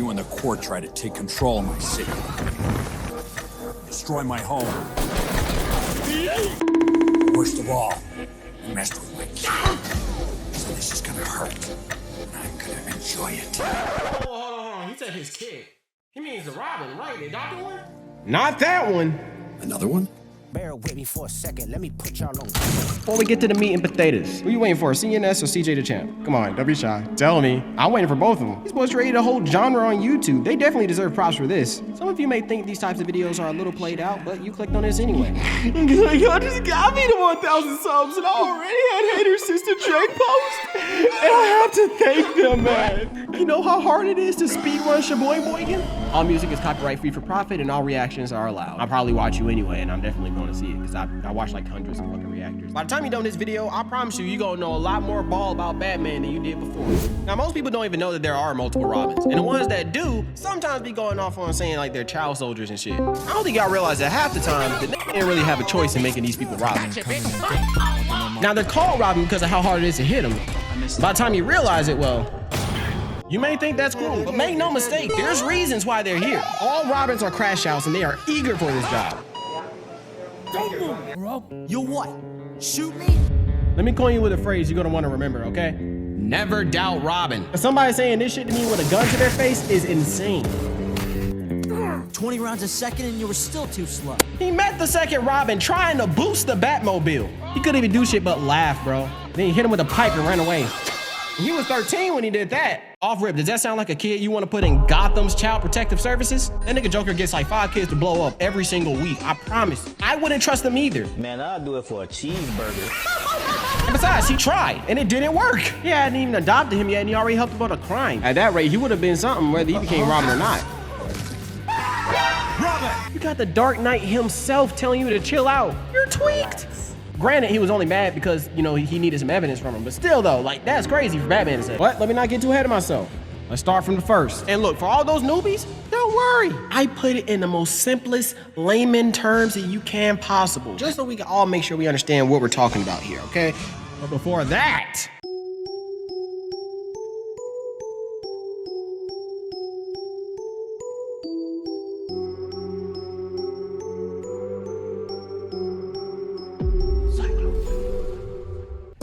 You and the court tried to take control of my city. Destroy my home. Worst of all, you messed with my kid. So this is gonna hurt. And I'm gonna enjoy it. Hold on. He said his kid. He means the Robin, right? The adopted one? Not that one. Another one? Bear with me for a second. Let me put y'all on. Before we get to the meat and potatoes, who you waiting for, CNS or CJ the Champ? Come on, don't be shy. Tell me. I'm waiting for both of them. These boys created a whole genre on YouTube. They definitely deserve props for this. Some of you may think these types of videos are a little played out, but you clicked on this anyway. Y'all just got me to 1,000 subs, and I already had haters since the Drake post. And I have to thank them, man. You know how hard it is to speedrun Shaboy Boygan? All music is copyright free for profit, and all reactions are allowed. I'll probably watch you anyway, and I'm definitely going to see it, because I watch like hundreds of fucking reactors. By the time you're done this video, I promise you, you're gonna know a lot more ball about Batman than you did before. Now, most people don't even know that there are multiple Robins, and the ones that do sometimes be going off on saying like they're child soldiers and shit. I don't think y'all realize that half the time, that they didn't really have a choice in making these people Robins. Now, they're called Robin because of how hard it is to hit them. By the time you realize it, well, you may think that's cool, but make no mistake, there's reasons why they're here. All Robins are Crashouts, and they are eager for this job. Don't move, bro. You what? Shoot me? Let me coin you with a phrase you're gonna want to remember, okay? Never doubt Robin. Somebody saying this shit to me with a gun to their face is insane. 20 rounds a second and you were still too slow. He met the second Robin trying to boost the Batmobile. He couldn't even do shit but laugh, bro. Then he hit him with a pipe and ran away. He was 13 when he did that. Off rip, does that sound like a kid you want to put in Gotham's Child Protective Services? That nigga Joker gets like 5 kids to blow up every single week, I promise. I wouldn't trust him either. Man, I'll do it for a cheeseburger. And besides, he tried, and it didn't work. He hadn't even adopted him yet, and he already helped him on a crime. At that rate, he would have been something whether he became Robin or not. Robin! You got the Dark Knight himself telling you to chill out. You're tweaked. Granted, he was only mad because, you know, he needed some evidence from him. But still, though, like, that's crazy for Batman to say. But let me not get too ahead of myself. Let's start from the first. And look, for all those newbies, don't worry. I put it in the most simplest layman terms that you can possible, just so we can all make sure we understand what we're talking about here, okay? But before that,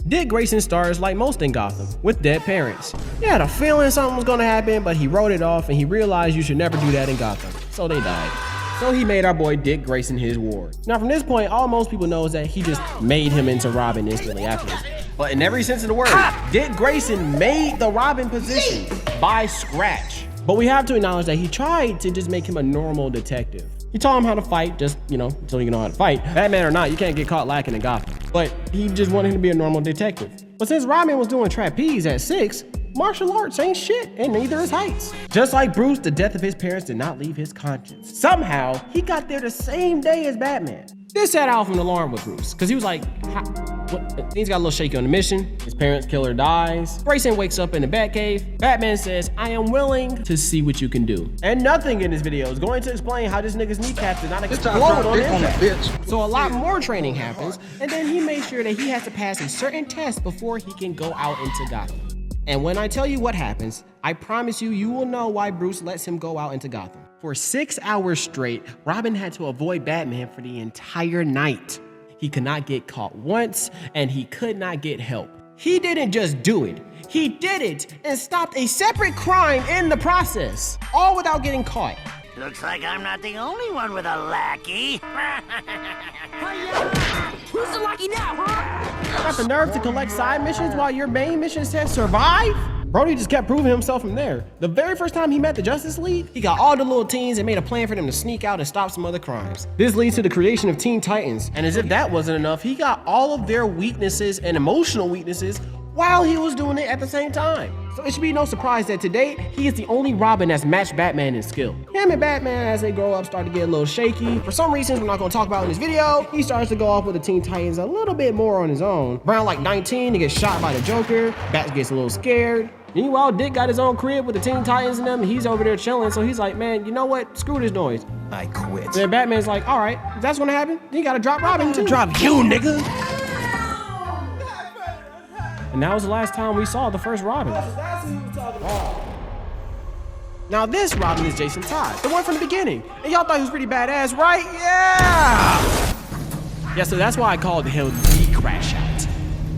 Dick Grayson stars like most in Gotham, with dead parents. He had a feeling something was gonna happen, but he wrote it off and he realized you should never do that in Gotham, so they died. So he made our boy Dick Grayson his ward. Now from this point, all most people know is that he just made him into Robin instantly afterwards. But in every sense of the word, Dick Grayson made the Robin position by scratch. But we have to acknowledge that he tried to just make him a normal detective. He taught him how to fight, just, you know, so you know how to fight. Batman or not, you can't get caught lacking in Gotham. But he just wanted him to be a normal detective. But since Robin was doing trapeze at 6, martial arts ain't shit, and neither is heights. Just like Bruce, the death of his parents did not leave his conscience. Somehow, he got there the same day as Batman. This set off an alarm with Bruce, because he was like, what? Things got a little shaky on the mission. His parents' killer dies. Grayson wakes up in the Batcave. Batman says, I am willing to see what you can do. And nothing in this video is going to explain how this nigga's kneecaps did not explode on impact. So a lot more training happens, and then he makes sure that he has to pass a certain test before he can go out into Gotham. And when I tell you what happens, I promise you, you will know why Bruce lets him go out into Gotham. For 6 hours straight, Robin had to avoid Batman for the entire night. He could not get caught once, and he could not get help. He didn't just do it. He did it and stopped a separate crime in the process, all without getting caught. Looks like I'm not the only one with a lackey. Who's the lucky now, huh? Got the nerve to collect side missions while your main mission says survive? Brody just kept proving himself from there. The very first time he met the Justice League, he got all the little teens and made a plan for them to sneak out and stop some other crimes. This leads to the creation of Teen Titans, and as if that wasn't enough, he got all of their weaknesses and emotional weaknesses while he was doing it at the same time. So it should be no surprise that to date, he is the only Robin that's matched Batman in skill. Him and Batman, as they grow up, start to get a little shaky. For some reasons we're not gonna talk about in this video, he starts to go off with the Teen Titans a little bit more on his own. Around like 19, he gets shot by the Joker, Bat gets a little scared. Meanwhile, Dick got his own crib with the Teen Titans in them, and he's over there chilling, so he's like, man, you know what? Screw this noise. I quit. And then Batman's like, all right, if that's gonna happen, then you gotta drop Robin too. Drop you, nigga. And that was the last time we saw the first Robin. Now this Robin is Jason Todd, the one from the beginning. And y'all thought he was pretty badass, right? Yeah! Yeah, so that's why I called him the Crashouts.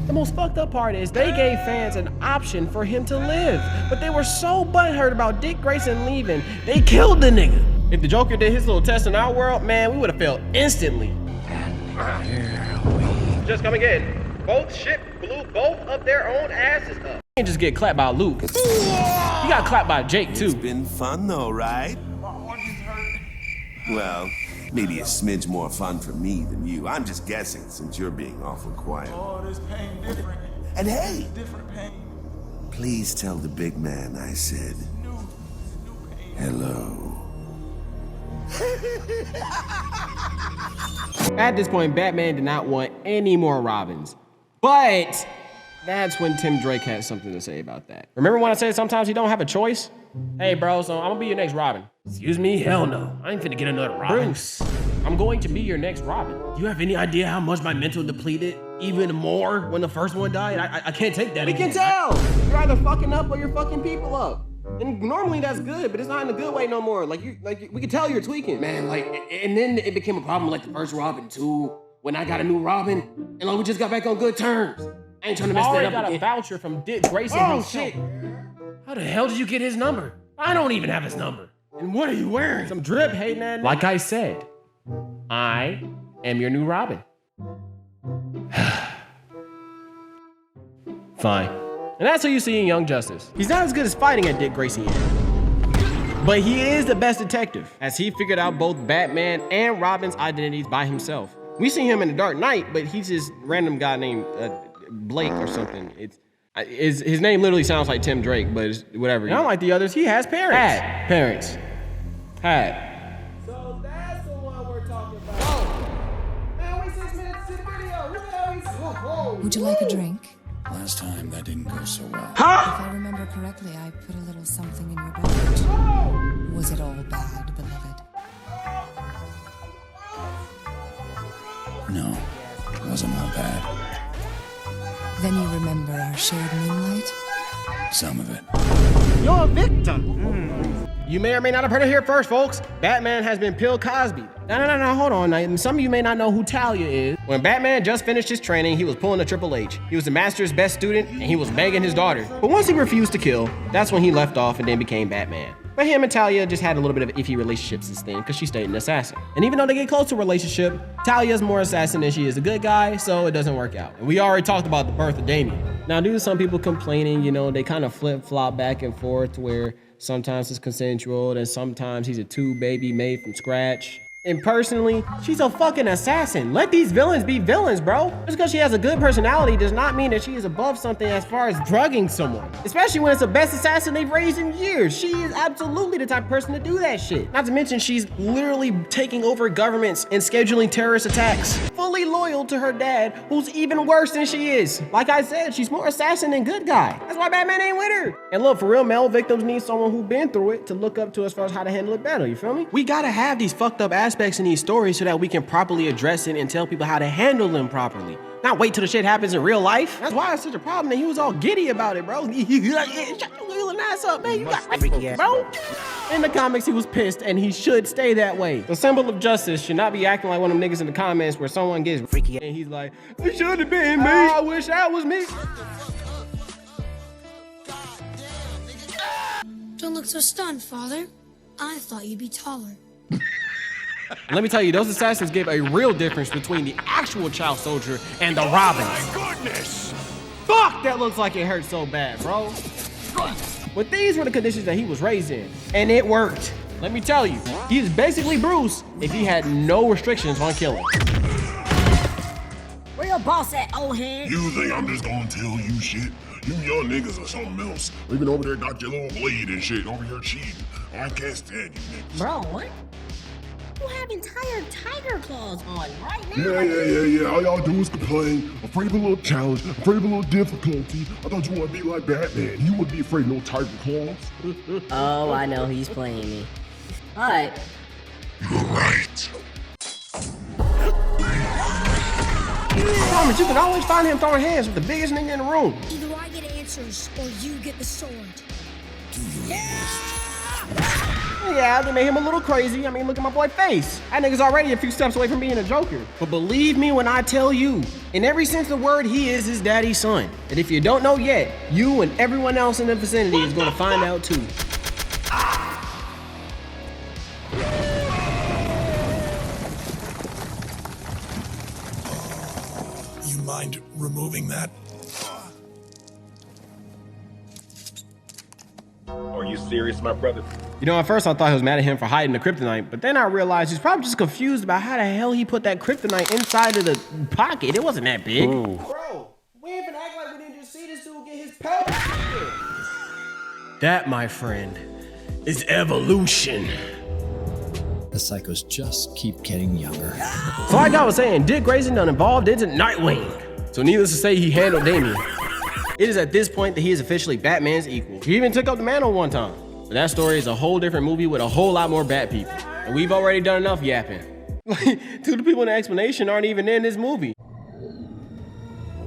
The most fucked up part is they gave fans an option for him to live, but they were so butthurt about Dick Grayson leaving, they killed the nigga. If the Joker did his little test in our world, man, we would have failed instantly. Just coming in. Both ships blew both of their own asses up. You can't just get clapped by Luke. You got clapped by Jake too. It's been fun though, right? Well, maybe a smidge more fun for me than you. I'm just guessing since you're being awful quiet. Oh, this pain different. And hey, Different pain. please tell the big man I said New pain. hello. At this point, Batman did not want any more Robins. But that's when Tim Drake had something to say about that. Remember when I said sometimes you don't have a choice? Hey bro, so I'm gonna be your next Robin. Excuse me? Hell no. I ain't finna get another Robin. Bruce, I'm going to be your next Robin. Do you have any idea how much my mental depleted even more when the first one died? I can't take that again. We can tell! You're either fucking up or you're fucking people up. And normally that's good, but it's not in a good way no more. We can tell you're tweaking. Man, and then it became a problem like the first Robin too, when I got a new Robin, and we just got back on good terms. I ain't trying to mess that up again. I already got a voucher from Dick Grayson himself. Shit. How the hell did you get his number? I don't even have his number. And what are you wearing? Some drip hating ass. Like I said, I am your new Robin. Fine. And that's who you see in Young Justice. He's not as good as fighting at Dick Grayson yet. But he is the best detective, as he figured out both Batman and Robin's identities by himself. We see him in The Dark Knight, but he's this random guy named Blake or something. His name literally sounds like Tim Drake, but it's whatever. Not like the others, he has parents. Had parents. Had. So that's the one we're talking about. Oh. Man, we 6 minutes to the video. What the hell is... Whoa. Would you like a drink? Last time that didn't go so well. If I remember correctly, I put a little something in your beverage. Was it all bad, beloved? No, it wasn't all bad. Then you remember our shared moonlight? Some of it. You're a victim. You may or may not have heard it here first, folks. Batman has been Bill Cosby. No, hold on. Now, some of you may not know who Talia is. When Batman just finished his training, he was pulling a Triple H. He was the master's best student, and he was banging his daughter. But once he refused to kill, that's when he left off and then became Batman. But him and Talia just had a little bit of iffy relationships this thing, because she stayed an assassin. And even though they get close to a relationship, Talia's more assassin than she is a good guy, so it doesn't work out. And we already talked about the birth of Damien. Now, due to some people complaining, they kind of flip-flop back and forth where sometimes it's consensual and sometimes he's a baby made from scratch. And personally, she's a fucking assassin. Let these villains be villains, bro. Just because she has a good personality does not mean that she is above something as far as drugging someone. Especially when it's the best assassin they've raised in years. She is absolutely the type of person to do that shit. Not to mention she's literally taking over governments and scheduling terrorist attacks. Fully loyal to her dad, who's even worse than she is. Like I said, she's more assassin than good guy. That's why Batman ain't with her. And look, for real, male victims need someone who's been through it to look up to as far as how to handle it better, you feel me? We gotta have these fucked up aspects in these stories so that we can properly address it and tell people how to handle them properly. Not wait till the shit happens in real life. That's why it's such a problem that he was all giddy about it, bro. Shut your little ass up, man. You got freaky, bro. In the comics, he was pissed, and he should stay that way. The symbol of justice should not be acting like one of them niggas in the comments where someone gets freaky and he's like, it should have been me. I wish that was me. Don't look so stunned, Father. I thought you'd be taller. Let me tell you, those assassins gave a real difference between the actual child soldier and the Robins. My goodness! Fuck, that looks like it hurt so bad, bro. But these were the conditions that he was raised in, and it worked. Let me tell you, he's basically Bruce if he had no restrictions on killing. Where your boss at, old head? You think I'm just gonna tell you shit? You young niggas are something else. Even over there got your little blade and shit over here cheating. I can't stand you niggas. Bro, what? You have entire tiger claws on right now. Yeah. All y'all do is complain. Afraid of a little challenge. Afraid of a little difficulty. I thought you want to be like Batman. You wouldn't be afraid of no tiger claws. Oh, I know he's playing me. But you're right. Promise, you can always find him throwing hands with the biggest nigga in the room. Either I get answers or you get the sword. Do your best. Yeah, they made him a little crazy. I mean, look at my boy face. That nigga's already a few steps away from being a Joker. But believe me when I tell you, in every sense of the word, he is his daddy's son. And if you don't know yet, you and everyone else in the vicinity is gonna find out too. You mind removing that? Are you serious, my brother? You know, at first I thought he was mad at him for hiding the kryptonite, but then I realized he's probably just confused about how the hell he put that kryptonite inside of the pocket. It wasn't that big. Ooh. Bro, we ain't gonna act like we didn't just see this dude get his pelt. That, my friend, is evolution. The psychos just keep getting younger. So like I was saying, Dick Grayson done involved into Nightwing. So needless to say, he handled Damien. It is at this point that he is officially Batman's equal. He even took up the mantle one time. But that story is a whole different movie with a whole lot more Bat people. And we've already done enough yapping. Two of the people in the explanation aren't even in this movie.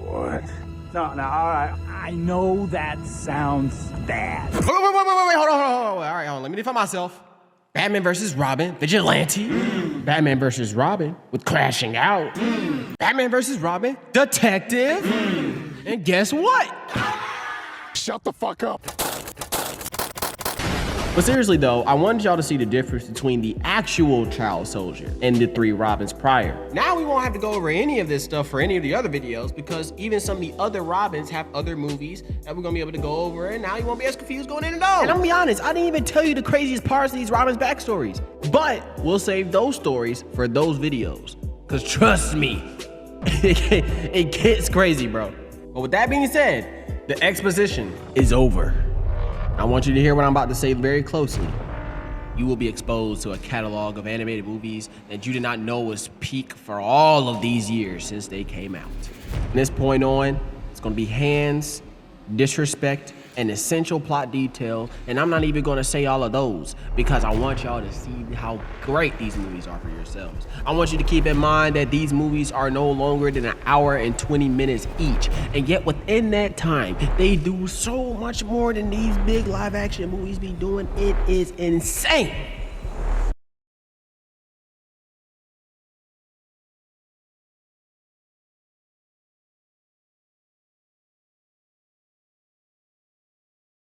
What? No, all right. I know that sounds bad. Wait, hold on. All right, hold on. Let me define myself. Batman versus Robin, Vigilante. Batman versus Robin with Crashing Out. Batman versus Robin, Detective. And guess what? Shut the fuck up. But seriously though, I wanted y'all to see the difference between the actual child soldier and the 3 Robins prior. Now we won't have to go over any of this stuff for any of the other videos because even some of the other Robins have other movies that we're gonna be able to go over, and now you won't be as confused going in and out. And I'm gonna be honest, I didn't even tell you the craziest parts of these Robins backstories, but we'll save those stories for those videos. Cause trust me, it gets crazy, bro. But with that being said, the exposition is over. I want you to hear what I'm about to say very closely. You will be exposed to a catalog of animated movies that you did not know was peak for all of these years since they came out. From this point on, it's gonna be hands, disrespect, and essential plot detail, and I'm not even gonna say all of those because I want y'all to see how great these movies are for yourselves. I want you to keep in mind that these movies are no longer than 1 hour and 20 minutes each, and yet within that time, they do so much more than these big live action movies be doing. It is insane.